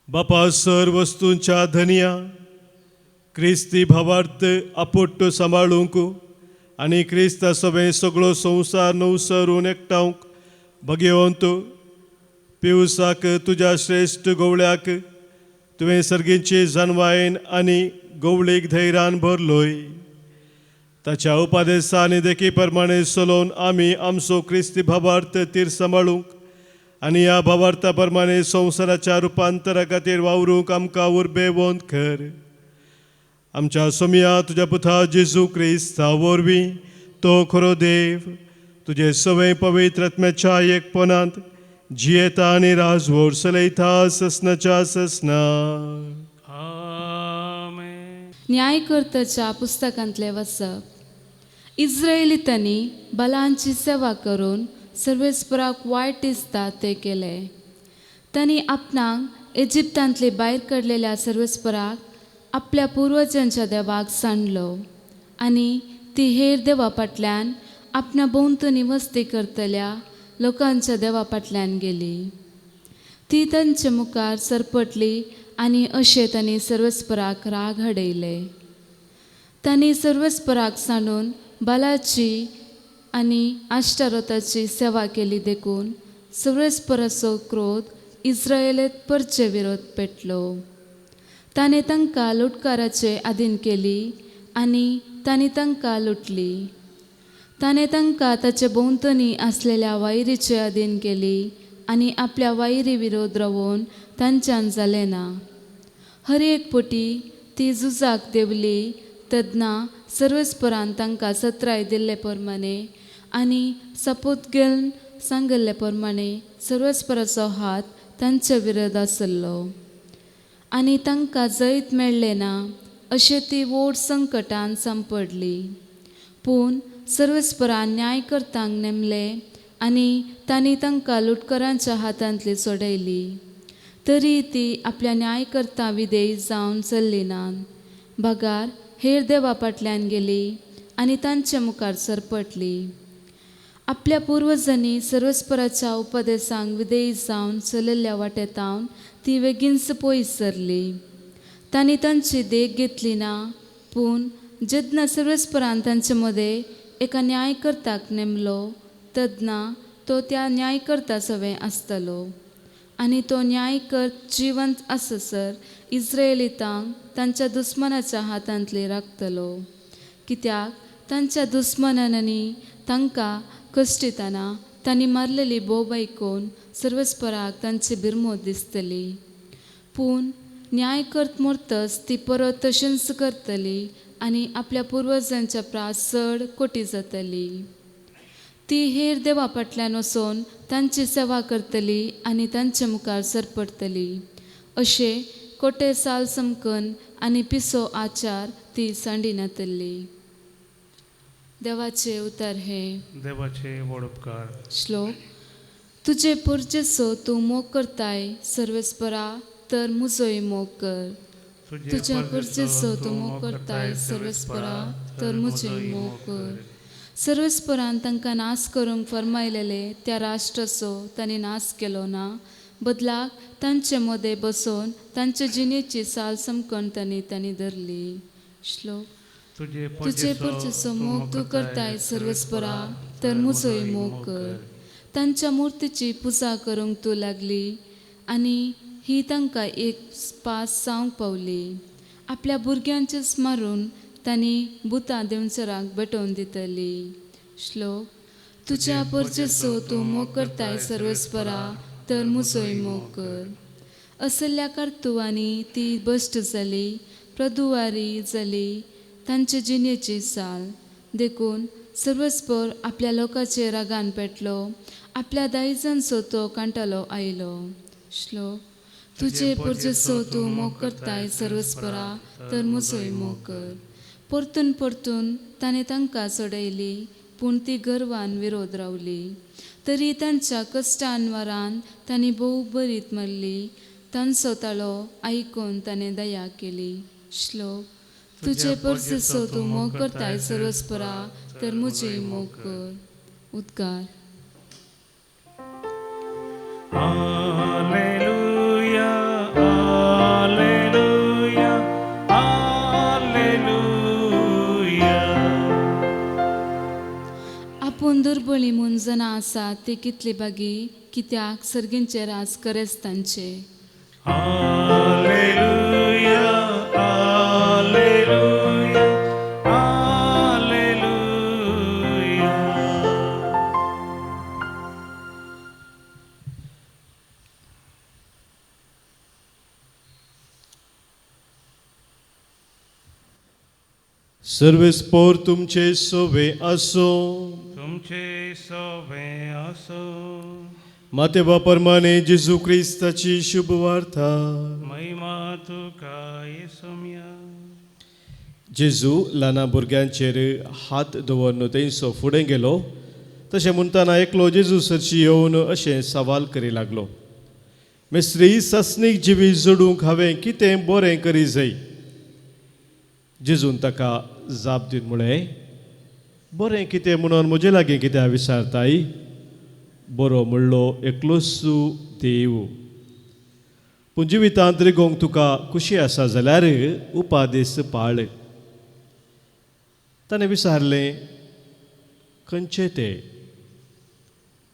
बापा सर वस्तूंच्या धनिया क्रिस्ती भावार्थ आपोट्ट सांबाळूंक आनी क्रिस्ता सभे सगळो संवसार नवसरून एकठांवक भगवंत पिवसाक तुज्या श्रेश्ठ गवळ्याक तुवें सर्गीची जानवायेन आनी गवळीक धैर्यान भरलोय. ताच्या उपादेसा आनी देखी प्रमाणे चलोवन आमी आमचो क्रिस्ती भावार्थ तीर सांबाळूंक आनी ह्या भावार्था प्रमाणे संवसाराच्या रुपांतरा खातीर वावरूंक आमकां उर्बेवंत कर. आमच्या सोम्या तुज्या पुता जेजू क्रिस्ता वरवीं तो खरो देव तुजे सवय पवित्र आत्म्याच्या एकपणांत जियेता आनी राजवट चलयता ससनाच्या ससना. न्यायकर्त्याच्या पुस्तकांतले वचप. इस्रायेलीतांनी बलांची सेवा करून सर्वेस्पराक वायट दिसता ते केले. तांणी आपणाक इजिप्तांतले भायर काडलेल्या सर्वेस्पराक आपल्या पुर्वजांच्या देवाक सांडलो आनी ती हेर देवा फाटल्यान आपणा भोंवतणी वस्ती करतल्या लोकांच्या देवा फाटल्यान गेली. ती तांच्या मुखार सरपटली आनी अशें तांणी सर्वेस्पराक राग हाडयले. तांणी सर्वेस्पराक सांडून बालाची आनी आश्टारोताची सेवा केली देखून सर्वेस्पराचो क्रोध इस्रायेलेत परचे विरोध पेटलो. ताणे तांकां लुटकाराचे अधीन केली आनी तांणी तांकां लुटली. ताणे तांकां ताचे भोंवतणी आसलेल्या वैरीचे अधीन केली आनी आपल्या वैरी विरोध रावोवन तांच्यान जालें ना. हर एक पटी ती झुजाक देवली तेदना सर्वेस्परान तांकां सत्राय दिल्ले प्रमाणे आनी सपोतगेन सांगिल्ले प्रमाणे सर्वेस्पराचो हात तांचे विरोध आसलो आनी तांकां जैत मेळ्ळें ना अशें ती व्हड संकटान सांपडली. पूण सर्वेस्परान न्यायकर्त्यांक नेमले आनी तांणी तांकां लुटकरांच्या हातांतली सोडयली. तरी ती आपल्या न्यायकर्ता विधेय जावन चल्ली नात. भागार हेर देवा फाटल्यान गेली आनी तांचे मुखार सरपटली. आपल्या पुर्वजांनी सर्वेस्पराच्या उपदेशांक विधेय जावन चलिल्ल्या वाटेतावन ती बेगीनच पयस सरली. तांणी तांची देख घेतली ना. पूण जेन्ना सर्वेस्परान तांचे मदें एका न्यायकर्त्याक नेमलो तेन्ना तो त्या न्यायकर्ता सवें आसतलो आनी तो न्यायकर्त जिवंत आससर इस्रायेलीतांक तांच्या दुस्मनाच्या हातांतली राखतलो. कित्याक तांच्या दुस्मनांनी तांकां कश्टिताना तांणी मारलेली बोब आयकून सर्वेस्पराक तांची बिरमोद दिसतली. पूण न्यायकर्त मरतच ती परत तशेंच करतली आनी आपल्या पुर्वजांच्या प्रास चड कोटी जातली. ती हेर देवा फाटल्यान वचून तांची सेवा करतली आनी तांचे मुखार सरपडटली. अशें कोटे साल समकन आनी पिसो आचार ती सांडिनातली. देवाचे उतर हे. देवाचे व्हड उपकार. श्लोक. तुजे पुरजेचो तूं मोग करताय सर्वेस्परा तर मुजोय मोग कर. तुज्या पुरजेचो तूं मोग करताय सर्वेस्परा तर मुजोय मोग कर. सर्वेस्परान तांकां नाश करूंक फरमायलेले त्या राष्ट्राचो तांणी नाश केलो ना. बदलाक तांचे मदें बसोवन तांचे जिणेची साल समकण तांणी धरली. श्लोक. तुजे पुरजेचो मोग तूं करताय सर्वेस्परा तर मुजोय मोग कर. तांच्या मुर्तीची पुजा करूंक तूं लागली आनी ही तांकां एक पास जावंक पावली. आपल्या भुरग्यांचेच मारून तांणी भुतां देंवचाराक भेटोवन दितली. श्लोक. तुज्या पुरजेचो तूं मोग करताय सर्वेस्परा तर मुजोय मोग कर. असल्या कारतुवांनी ती भश्ट जाली, प्रदुवारी जाली तांचे जिणेची साल देखून सर्वेस्पर आपल्या लोकांचेर रागान पेटलो. आपल्या दायजांचो तो कांटालो आयलो. श्लोक. तुजे पुरजेचो तूं मोग करताय सर्वेस्परा तर मुजोय मोग कर. परतून परतून ताणें तांकां सोडयली पूण ती गर्वान विरोध रावली. तरी तांच्या कश्टान वरान तांणी भोव बरीत मारली. तांचो ताळो आयकून ताणें दया केली. श्लोक. तुजे पुरजेचो तूं मोग करताय सर्वेस्परा तर मुजोय मोग कर. उद्गार. Alleluia, Alleluia, Alleluia. आपूण दुर्बळी म्हूण जना आसात ती कितली बागी कित्याक सर्गींचे राज करेस तांचे. Alleluia, Alleluia, Alleluia. सर्वेस्पोर तुमचे सोवे असो. तुमचे सवे असो. मातेवा प्रमाणे जेजू क्रिस्ताची शुभ वार्ता. महिमा तुका येसुम्या. जेजू ल्हाना भुरग्यांचेर हात दवरन तेंचो फुडें गेलो. तशें म्हणटाना एकलो जेजू सरशी येवन अशें सवाल करी लागलो. मेस्त्री ससनीक जिवी जोडूंक हांवें कितें बरें करी जाय. जेजून ताका जाप दिवन म्हळें, बरें कितें म्हणून म्हजे लागीं कित्याक विचारताय. बरो म्हणलो एकलोच देव. पूण जिवितांत रिगोंक तुका खुशी आसा जाल्यार उपादेश पाळ. ताणें विचारलें, खंयचे ते?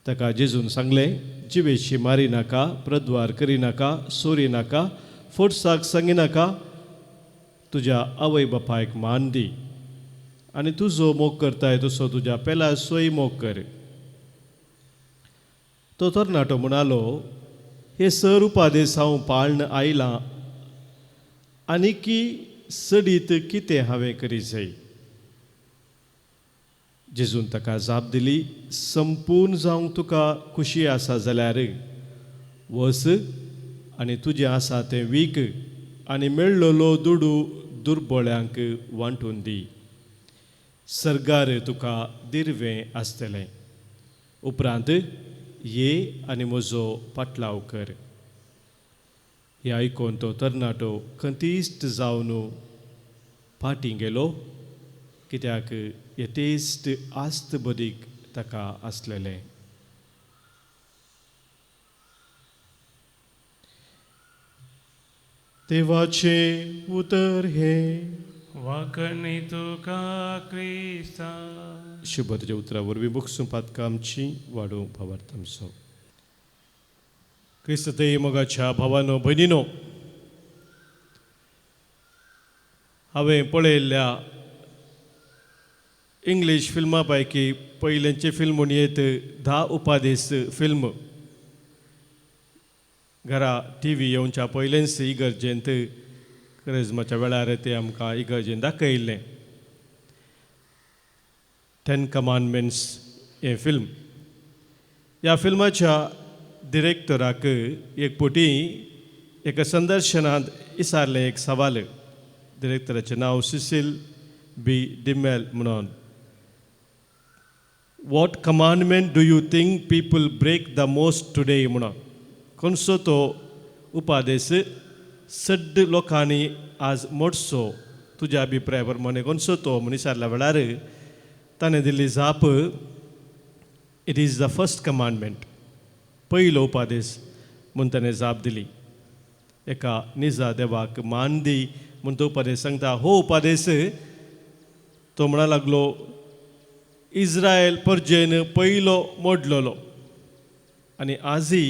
ताका जेजून सांगलें, जिवेशी मारी नाका, प्रद्वार करी नाका, सोरी नाका, फोटसाक सांगी नाका, तुज्या आवय बापायक मान दी आनी तूं जो मोग करताय तसो तुज्या पेला सोय मोग कर. तो तरणाटो म्हणालो, हे सर उपादेस हांव पाळन आयलां आनी की सडीत कितें हांवें करी जाय. जेजून ताका जाप दिली, संपूर्ण जावंक तुका खुशी आसा जाल्यार वस आनी तुजें आसा तें वीक आनी मेळ्ळलो दुडू दुर्बळ्यांक वांटून दी. सर्गार तुका दिर्वें आसतलें. उपरांत ये आनी म्हजो पाटलाव कर. हें आयकून तो तरणाटो खंतिश्ट जावन फाटीं गेलो, कित्याक येतेस्त आस्त बदीक ताका आसलेलें. देवाचें उतर हें. वाकणी तुका क्रिस्ता. शुभतेच्या उतरा वरवीं मुखार पातकां आमची वाडो भावार्थ आमचो. क्रिस्त ते मोगाच्या भावानो भयणीनो, हांवें पळयल्ल्या इंग्लीश फिल्मा पैकी पयलेंचे फिल्म म्हूण येत 10 उपादेस फिल्म घरा TV येवच्या पयलेंच इगर्जेंत क्रिसमसाच्या वेळार ते आमकां इगर्जेन दाखयल्लें. 10 कमांडमेंट्स हें फिल्म. ह्या फिल्माच्या डिरेक्टराक एक फावटी एका संदर्शनांत विचारलें एक सवाल. डिरेक्टराचें नांव सिसील B. डिमेल म्हणून. What commandment do you think people break the most today म्हणून. खंयचो तो उपादेस सड्ड लोकांनी आज मोडसो तुज्या अभिप्राया प्रमाणे खंयचो तो म्हणून विचारल्या वेळार ताणें दिल्ली जाप, it is the first commandment. पयलो उपादेस म्हूण ताणें जाप दिली. एका निजा देवाक मान दी म्हूण तो उपादेस सांगता. हो उपादेस तो म्हणा लागलो, इस्रायल परजेन पयलो मोडलोलो आनी आजय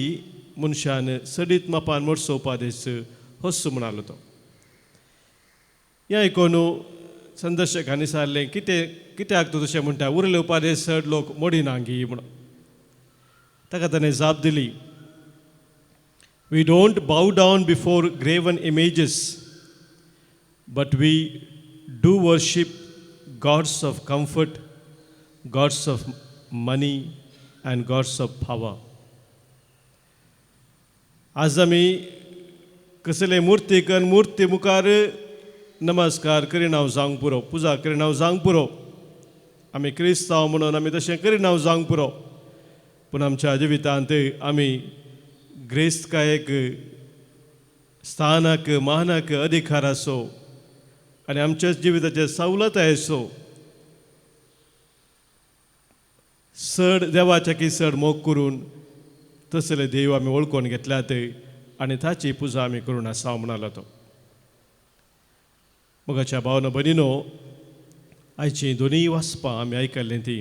मनशान सडीत मापान मोडसो उपादेस होस म्हणालो तो. हें आयकून संदर्शकांनी विचारलें, कित्याक तूं तशें म्हणटा, उरले उपादेस चड लोक मोडिनांगी म्हणून. ताका ताणें जाप दिली, we don't bow down before graven images, but we do worship gods of comfort, gods of money and gods of power. आज आमी कसले मुर्तीक मुर्ती मुखार नमस्कार करिना जावंक पुरो, पुजा करिना जावंक पुरो. आमी क्रिस्तांव म्हणून आमी तशें करिना जावंक पुरो. पूण आमच्या जिवितांत आमी ग्रेस्तकायेक स्थानाक मानाक अधिकार आसो आनी आमच्या जिविताचे सवलताय आसो चड देवाच्या की चड मोग करून तसले देव आमी वळखून घेतल्यात आनी ताची पुजा आमी करून आसा म्हणालो तो. मोगाच्या भावना भयणीनो, आयची दोनूय वाचपां आमी आयकल्लीं ती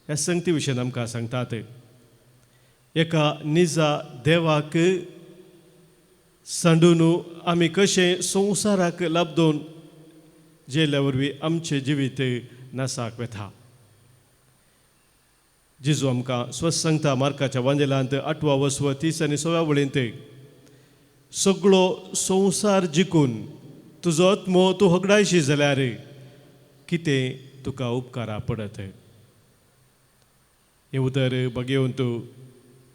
ह्या संगती विशयी आमकां सांगतात. एका निजा देवाक सांडून आमी कशें संवसाराक लाबदोन जेल्या वरवीं आमचें जिवीत नासाक वेता. जेजू आमकां स्वस्त सांगता मार्काच्या वांजेलांत 8वा वसव 30 आनी 6व्या वळींत, सगळो संवसार जिखून तुजो आत्मो तूं हगडायशी जाल्यार कितें तुका उपकारा पडत. हें उतर बगेवन तूं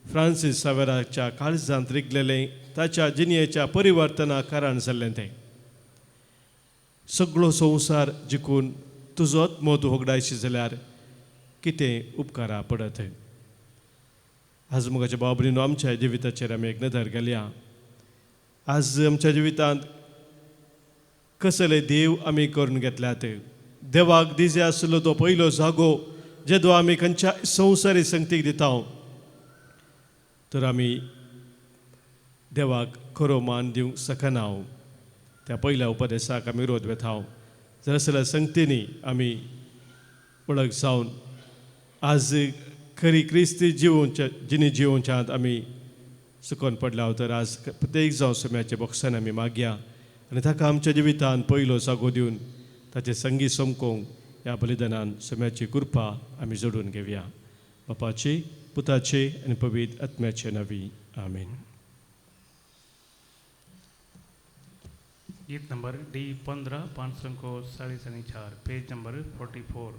फ्रांसीस सावेराच्या काळजांत रिगलेलें ताच्या जिणेच्या परिवर्तनाक कारण जाल्लें तें. सगळो संवसार जिखून तुजो आत्मो तूं हगडायशी जाल्यार कितें उपकारा पडत. आज मोगाच्या भाव भयणीनो, आमच्या जिविताचेर आमी एक नदर घालया. आज आमच्या जिवितांत कसले देव आमी करून घेतल्यात. देवाक दिजे आसलो तो पयलो जागो जेदो आमी खंयच्या संवसारी संगतीक दिता, तर आमी देवाक खरो मान दिवंक शकना. त्या पयल्या उपदेशाक आमी विरोध वेता. जर असल्या संगतींनी आमी वळख जावन आज खरी क्रिस्ती जिवोवच्या जिणी जिवोवच्यात आमी सुकोन पडला तर आज प्रत्येक जावं सोम्याचे बॉक्सान आमी मागया आनी ताका आमच्या जिवितान पयलो जागो दिवन ताचे संगी सोमकोंक ह्या बलिदानान सोम्याची कृपा आमी जोडून घेवया. बापाचे, पुताचे आनी पवित्र आत्म्याचे नवी. आमीन. गीत नंबर D15 544 पेज नंबर 44.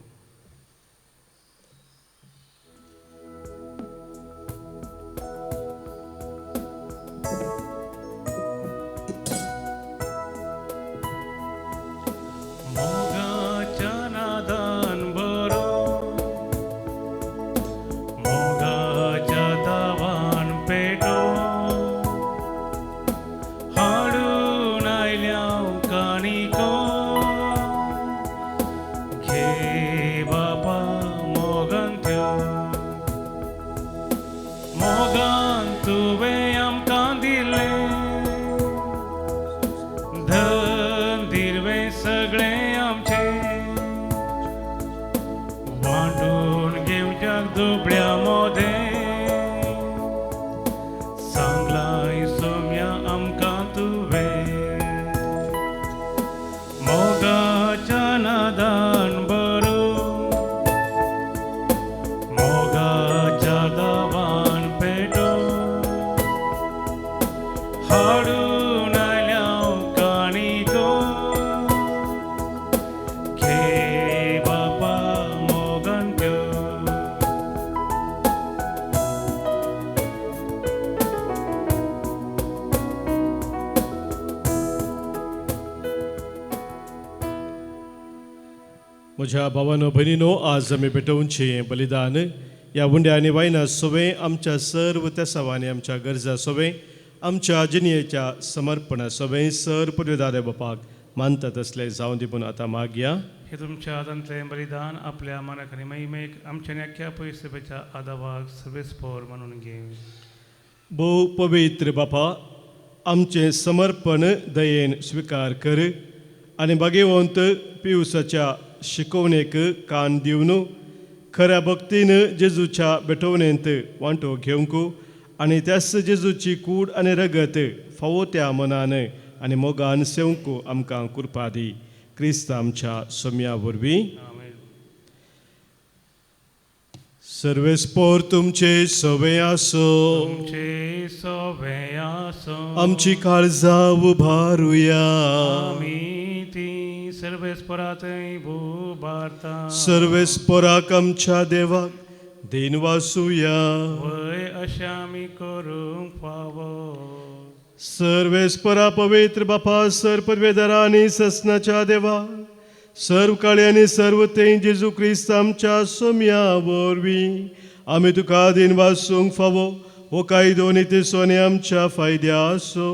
म्हज्या भावानो भयणीनो, आज आमी पेटोवनचें बलिदान ह्या उंड्या आनी वायना सोवें आमच्या सर्व तेसावांनी आमच्या गरजा सोवें आमच्या जिणेच्या समर्पणा सोवें सर पदवेदार बापाक मानतात असले जावं दिवून आतां मागया. हे तुमच्या आदांतलें बलिदान आपल्या मनाक आनी महिमेक आमच्या आख्या पयसपेच्या आदावाक सर्वेस्पोर म्हणून घे. भोव पवित्र बापा, आमचें समर्पण दयेन स्विकार कर आनी भाग्यवंत पियुसाच्या शिकवणेक कान दिवन खऱ्या भक्तीन जेजूच्या बेटवणेंत वांटो घेवंक आनी त्याच जेजूची कूड आनी रगत फावो त्या मनान आनी मोगान सेवंक आमकां कृपा दी. क्रिस्त आमच्या सोम्या वरवीं. सर्वेस्पोर तुमचे सवे आसो. तुमचे सवे आसो. आमची काळजां उबारुया. आमी ती सर्वेस्परांतय भोबारता. सर्वेस्पोराक आमच्या देवाक दिन वासुया. वय अशें आमी करूंक फावो. सर्वेस्परा पवित्र बापा, सर पदवेदारा आनी ससनाच्या देवा, सर्व काळे आनी सर्व तें जेजू क्रिस्त आमच्या सोम्या वरवीं आमी तुका दिन वासूंक फावो हो कायदो निती सोने आमच्या फायद्या आसो.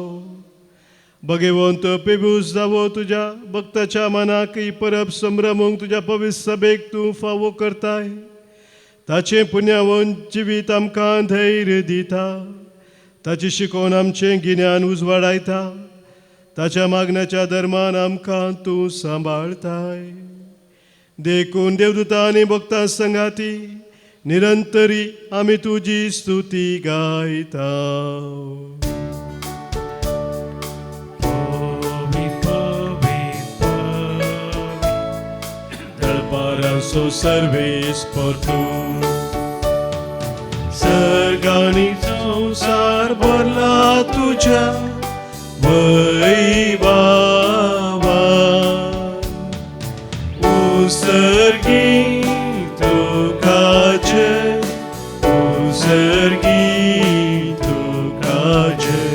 भगवंत पेबूस जावो तुज्या भक्ताच्या मनाक ही परब संभ्रमूंक तुज्या पवित्र सभेक तूं फावो करताय. ताचें पुण्यवंत जिवीत आमकां धैर्य दिता. ताची शिकोवन आमचें गिन्यान उजवाडायता. ताच्या मागण्याच्या धर्मान आमकां तूं सांबाळताय. देखून देवदूतां आनी भक्तां संगाती निरंतरी आमी तुजी स्तुती गायता. दळपारांचो सर्वेस्पर तूं, सर्गांनी संसार भरला तुज्या वैभवान. उसर्गी तुका जय, उसर्गी तुका जय.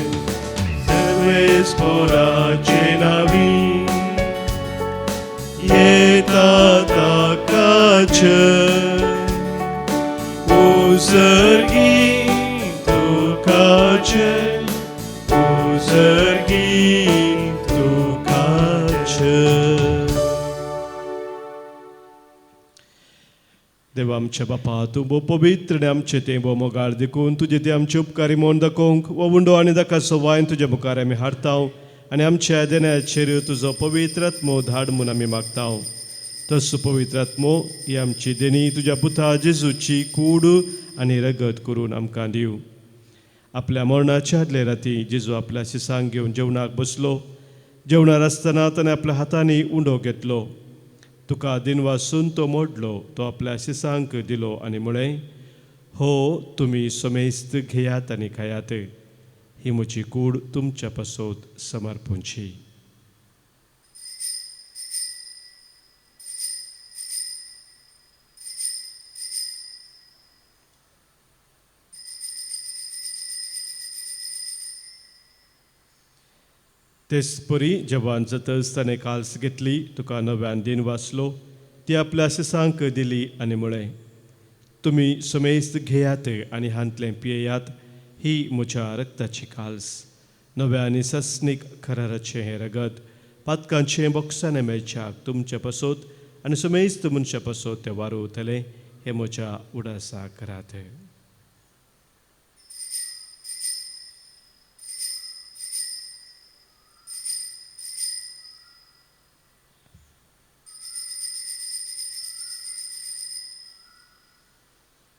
सर्वेस्पोराचे नावी येता ताका जय. उसर्गी तुका जय, उसर्गी तुका जय. देवा आमच्या बापा, तूं भोव पवित्र आनी आमचें तें भोव मोगाळ देखून तुजे ते आमचे उपकारी मोन दाखोवंक वो उंडो आनी ताका सवायन तुज्या मुखार आमी हाडटाव आनी आमच्या देण्याचेर तुजो पवित्र आत्मो धाड म्हूण आमी मागताव. तसो पवित्र आत्मो ही आमची देणी तुज्या पुता जेजूची कूड आनी रगत करून आमकां दिवं. आपल्या मरणाच्या आदले राती जेजू आपल्या शिसांक घेवन जेवणाक बसलो. जेवणार आसतना ताणें आपल्या हातांनी उंडो घेतलो. तुका दिनवासून तो मोडलो. तो आपल्या शिसांक दिलो आनी म्हळें, हो तुमी सोमेस्त घेयात आनी खायात. ही म्हजी कूड तुमच्या पासत समर्पूंची. तेच परी जेवण जातच ताणें काल्स घेतली. तुका नव्यान दिन वाचलो. ती आपल्या शिसांक दिली आनी म्हळें, तुमी सोमेस्त घेयात आनी हांतलें पियेयात. ही म्हज्या रक्ताची काल्स, नव्या आनी सस्नीक कराराचें हें रगत, पातकांचें बोक्साने मेळच्याक तुमच्या पासत आनी सोमेस्त मनशा पासत तें वारूतलें. हें म्हज्या उडासाक करात.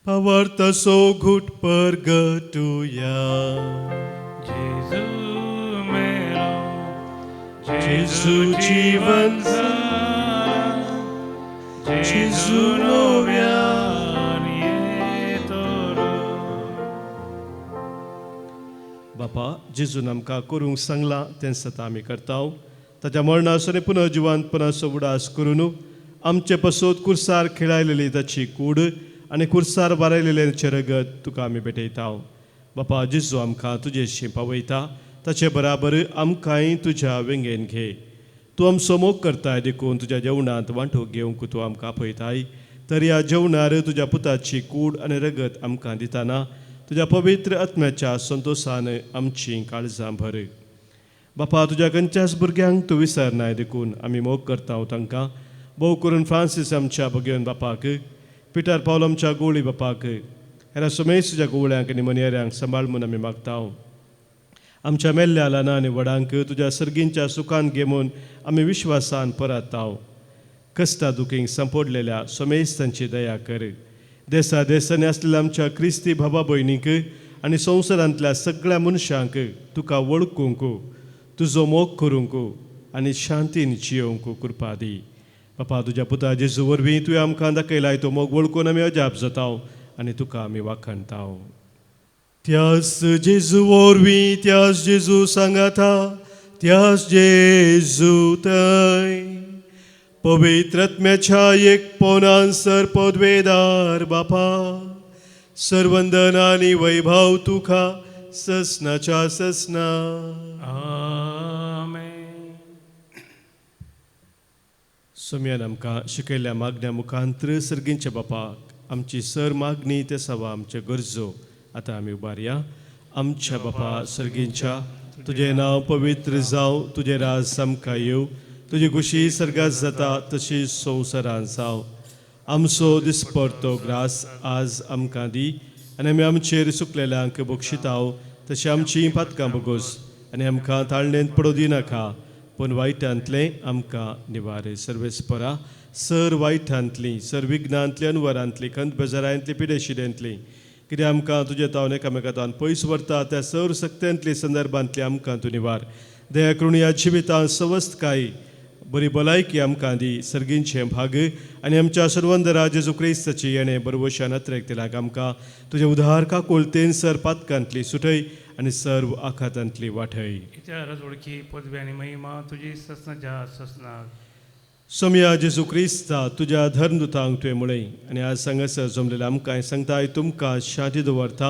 Pavartaso gut pergetuya. जेजू मेरो, जेजू जीवन जेजू नव्यान येतलो. बापा, जेजून आमकां करूंक सांगलां तें सतां आमी करतांव. ताच्या मरणासो पुनः जिवांतपणाचो उडास करून आमचे पासत कुर्सार खेळायलेली ताची कूड आनी कुर्सार बारयलेलें रगत तुका आमी भेटयतांव. बापा जेजू आमकां तुजेशी पावयता. ताचे बराबर आमकांय तुज्या वेंगेन घे. तूं आमचो मोग करताय देखून तुज्या जेवणांत वांटो घेवंक तूं आमकां आपयताय. तर ह्या जेवणार तुज्या पुताची कूड आनी रगत आमकां दितना तुज्या पवित्र आत्म्याच्या संतोशान आमची काळजां भर. बापा तुज्या खंयच्याच भुरग्यांक तूं विसरनाय देखून आमी मोग करतांव तांकां. भोव करून फ्रांसीस आमच्या भगवन बापाक, पिटर पावल आमच्या गोळी बापाक, हेरा सोमेस तुज्या गोवळ्यांक आनी मनेऱ्यांक सांबाळ म्हूण आमी मागतांव. आमच्या मेल्ल्या ल्हान आनी व्हडांक तुज्या सर्गींच्या सुखान घेवन आमी विश्वासान परतांव. कश्टा दुखींक संपडलेल्या सोमेस्तांची दया कर. देसा देसांनी आसलेल्या आमच्या क्रिस्ती भावा भयणीक आनी संवसारांतल्या सगळ्या मनशांक तुका वळखूंक, तुजो मोग करूंक आनी शांतीन जियोंक कृपा दी. बापा तुज्या पुता जेजू वरवीं तुवें आमकां दाखयलाय तो मोग वळखून आमी अजाप जातांव आनी तुका आमी वाखणतांव. त्याच जेजू वरवीं, त्याच जेजू सांगाता, त्याच जेजू थंय पवित्र आत्म्याच्या एकपणान सर पदवेदार बापा, सर्वंदन आनी वैभव तुका ससनाच्या ससना. आमेन. सोम्यान आमकां शिकयल्ल्या मागण्या मुखांतर सर्गींच्या बापाक आमची सर मागणी ते सवा आमच्यो गरजो आतां आमी उबारया. आमच्या बापा सर्गींच्या, तुजें नांव पवित्र जावं, तुजें राज आमकां येवं, तुजी खुशी सर्गात जाता तशी संवसारांत जावं. आमचो दिसपडतो ग्रास आज आमकां दी आनी आमी आमचेर सुकलेल्यांक बक्षितांव तशी आमची पातकां बगोस आनी आमकां ताळणेंत पडो दिनाका, पूण वायटांतलें आमकां निवार. सर्वेस्परा सर वायटांतलीं, सर विघ्नांतली, अनवरांतली, खंत बेजारांतली, पिडेशिडेंतली, कित्याक आमकां तुजे तावन एकामेकांतान पयस व्हरता त्या सर सक्त्यांतली संदर्भांतली आमकां तूं निवार. दया करून ह्या जिवितांत सवस्थकाय बरी भलायकी आमकां दी. सर्गींचें भाग आनी आमच्या सर्वंदरा जेजू क्रिस्ताची येणें बरवशान अत्रेकतेलाक आमकां तुजे उदार काकोलतेन सर पातकांतली सुटय आनी सर्व आखातांतली वाठय. इत्या रजोडकी पदवी आनी महिमा तुजी ससनाच्या ससनाक. सोम्या जेजू क्रिस्ता तुज्या धर्मदुतांक तुवें म्हळें आनी आज सांगासर जमलेल्या आमकां सांगताय, तुमकां शांती दवरता,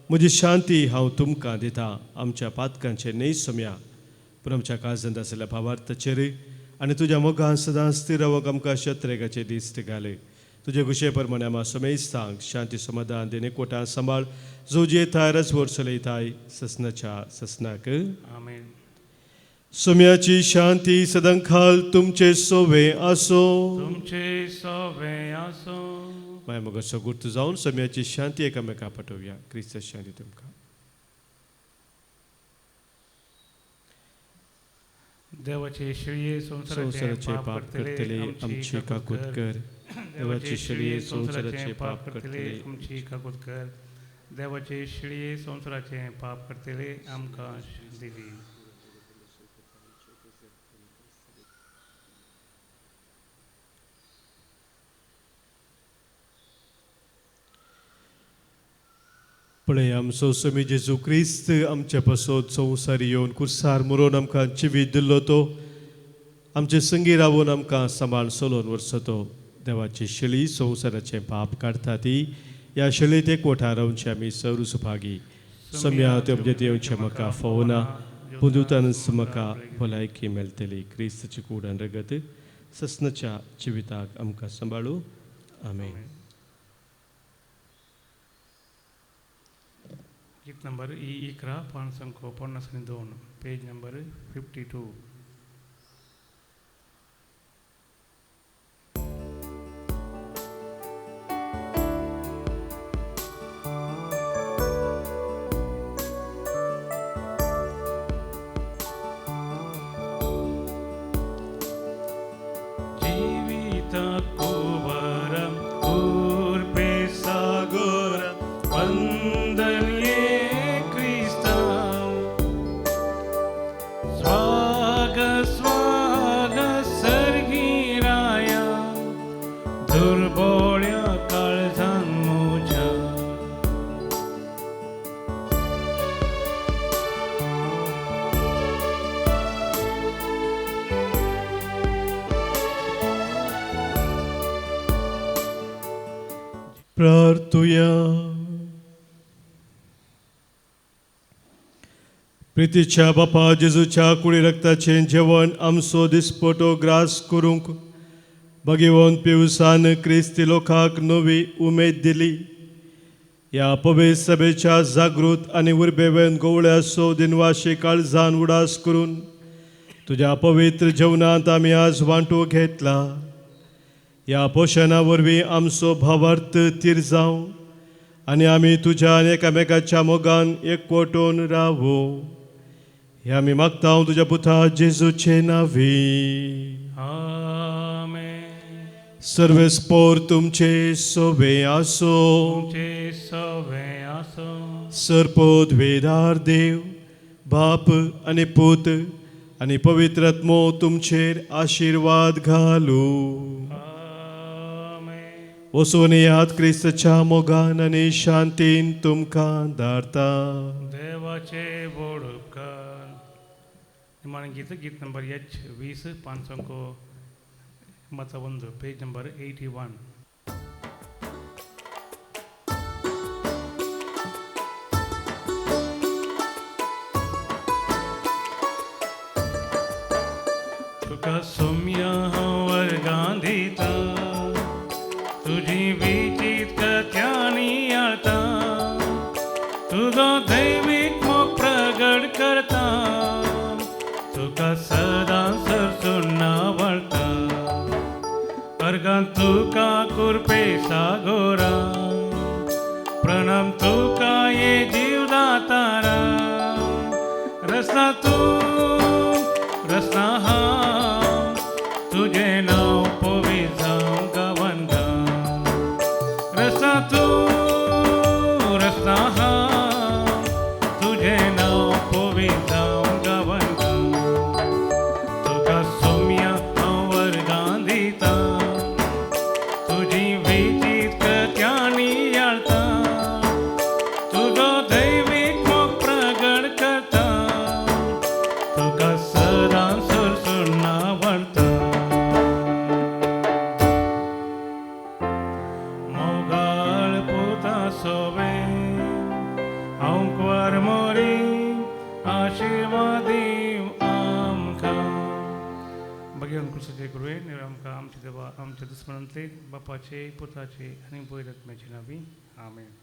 म्हजी शांती हांव तुमकां दितां. आमच्या पातकांचे न्हय सोम्या, पूण आमच्या काळजांत आसलेल्या भावार्थाचेर आनी तुज्या मोगान सदां स्थिर रावंक आमकां शत्रेगाचे दिश्ट घाल. तुजे कुशे प्रमाणे आमी सोमेस्तांक शांती समाधान देणे कोटां सांबाळ जो जेताय रजवर चलयताय ससनाच्या ससनाक. आमेन. सोम्याची शांती सदांखाल तुमचे सोवे आसो. तुमचे सवे आसो. माय मोगाचो गुर्त जावन सोम्याची शांती एकामेका पाठोवया. क्रिस्त शांती तुमकां. देवाचे शिळये संवसाराचे संवसाराचे पाप पाप करतले आमची काकूत कर. देवाचे शिळे संसाराचे पाप करतले आमची काकूत कर. देवाचे शिळे संसाराचे पाप करतले आमकां दिली. पळय आमचो स्वामी जेजू क्रिस्त आमच्या पासत संवसार येवन कुर्सार मरून आमकां जिवीत दिल्लो तो आमचे संगी रावून आमकां सांबाळ चलोवन व्हरचो तो. देवाची शिळी संवसाराचे पाप काडटा ती ह्या शिळेत एकवटा रावचे आमी सर्व सुभागी. सम्या ते म्हणजे देवचे म्हाका फोवना पुंदुतानच म्हाका भलायकी मेळटली. क्रिस्तची कूड आनी रगत ससनाच्या जिविताक आमकां सांबाळू. आमेन. गीत नंबर इकरा पान संख्या 52 पेज नंबर 52. प्रार्थुया. प्रितीच्या बापा जेजूच्या कुडी रक्ताचे जेवण आमचो दिसपटो ग्रास करूंक भगवंत पिवसान क्रिस्ती लोकांक नवी उमेद दिली. ह्या पवित्र सभेच्या जागृत आनी उर्बेवेन गवळ्याचो दिनवाशी काळजान उडास करून तुज्या पवित्र जेवणांत आमी आज वांटो घेतला. ह्या पोशना वरवीं आमचो भावार्थ तीर जावं आनी आमी तुज्या आनी एकामेकाच्या मोगान एकवटून रावो. हे आमी मागता तुज्या पुता जेजूचे नांवी. आमेन. सर्वेस्पोर तुमचे सोबे आसो. तुमचे सोबे आसो. सरपोत वेदार देव बाप आनी पूत आनी पवित्र आत्मो तुमचेर आशिर्वाद घालू. वचून यात क्रिस्तच्या मोगान आनी शांतीन तुमकां धारता. देवाचे बोड उपकार. निमाण गीत नंबर 20 पान संख्या 51 पेज नंबर 81. तुका सोम्या वर्गां दिता तुझी विचित कथ्यांनी आळता. तुझो दैवीक मोग प्रगट करता. तुका सदां सरसून आवडता. अर्गां तुका कुरपे सागोरा. प्रणाम तुका ये जीवदातारा. रस्ता तू रस्ता हांव तुझे नांव पवित्र जावं गांवान गांव. रस्ता तू रस्ता हांव तुझे नांव पवित्र जावं गांवान गांव. तुका सोम्या हांव वर्गां दिता. तुजी विचित कथ्यांनी आळता. तुजो दैवीक मोग प्रगट करता. तुका सदां सरसून आवडता. मोगाळ पुता सोबे हांव क्वार मोरी आशिर्वाद दिव आमकां. भगवान कृष्णाचे गुरुवे आमकां आमचे देवा आमच्या दुस्मनांतले बापाचे पुताचे आनी पवित्र आत्म्याचे नांवी. आमेन.